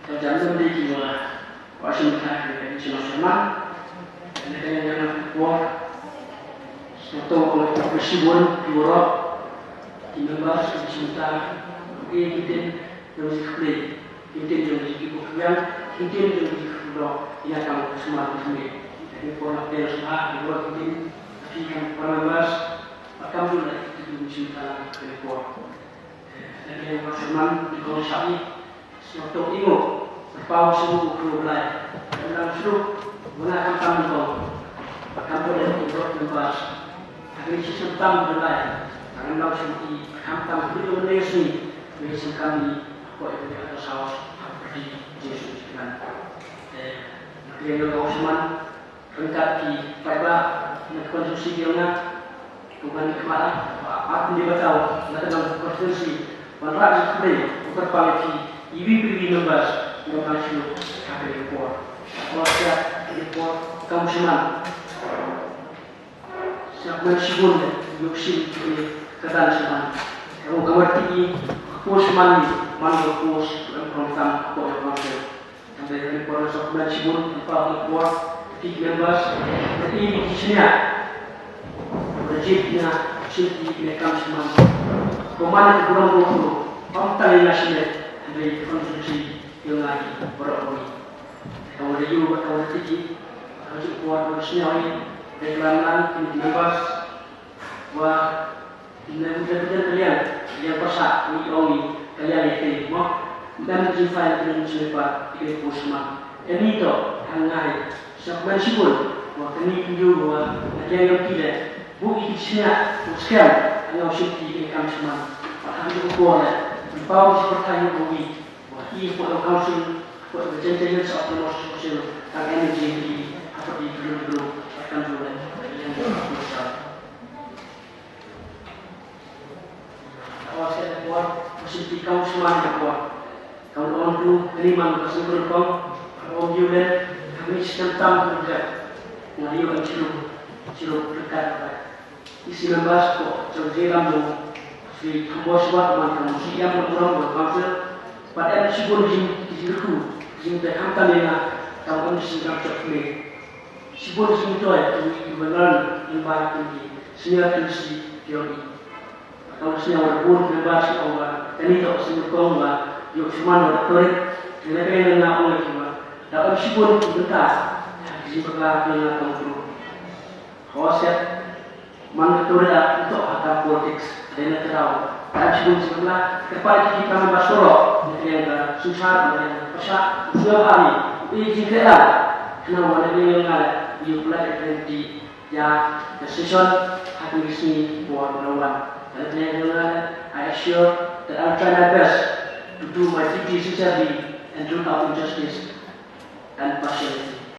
Terjangkau di jiwa Washington dari Sinasema, dan yang kuat satu oleh presiden Europe di membahas cinta ini dan sekali ini yang dibutuhkan ini yang dibutuhkan ia akan semua ini dari pola berusaha dibuat ini akan membahas akan mulai itu cinta keluar dan yang berseman di konsep suatu ilmu berpaut seluruh keluarga dalam seluruh menggunakan tampil akan boleh dibuat membahas agar sistem tampil lain karena kalau seperti tampil itu menyesal menyesal kami kok itu ada saus seperti Yesus dengan yang Osman lengkap di Bible konsumsi dia bukan kemana apa dia tahu nggak dalam konstitusi mana sebenarnya bukan quality ibu membahas masuk kafir impor kalau siap impor kamu senang siap mensibun yuksin kedan senang kamu tinggi pos mandi pos program kau yang masuk sampai impor sok mensibun apa impor tiga membahas ini di sini berjibnya sini mereka senang kemana kurang kamu tanya nasihat dari konsumsi yang lagi berapa kalau ada juga kalau ada tinggi harus kuat harusnya ini reklamasi ini bebas wah ini benar-benar kalian yang persak ini ongi kalian itu mau dan mencintai dengan selepas ini pusma ini itu hangai siapa sibuk wah ini juga wah ada yang tidak bukti sini sekian hanya usia ini kami semua akan berkuat Pau seperti yang bumi, wahai para kausin, para berjanjian saat proses sosial, tak energi di apa di dulu akan mulai yang besar. Awas saya kuat, mesti kau semua kuat. Kalau orang dulu terima kasih berkong, kalau diulen kami sedang tamu juga, ngaliu kan cilu dekat. Isi membahas kok jauh lambung. Di bos buat teman-teman yang berkurang berkonsep pada sibuk di situ di berhampa dengan tahun sembilan belas sibuk di situ di benar yang baik ini senior tulis teori kalau senior berburu bebas orang dan itu senior kaum lah yuk cuma dokter dengan dengan oleh cuma dapat sibuk bentar di sebelah dengan kaum khusus mandatoria untuk akan politik dan tahu dan sebelum kepada kita membahas yang susah dan besar sudah hari ini jika kenapa ada yang ada di pelajaran di ya decision akan disini buat melawan dan yang I assure that I'll try my best to do my duty sincerely and do our justice and partiality.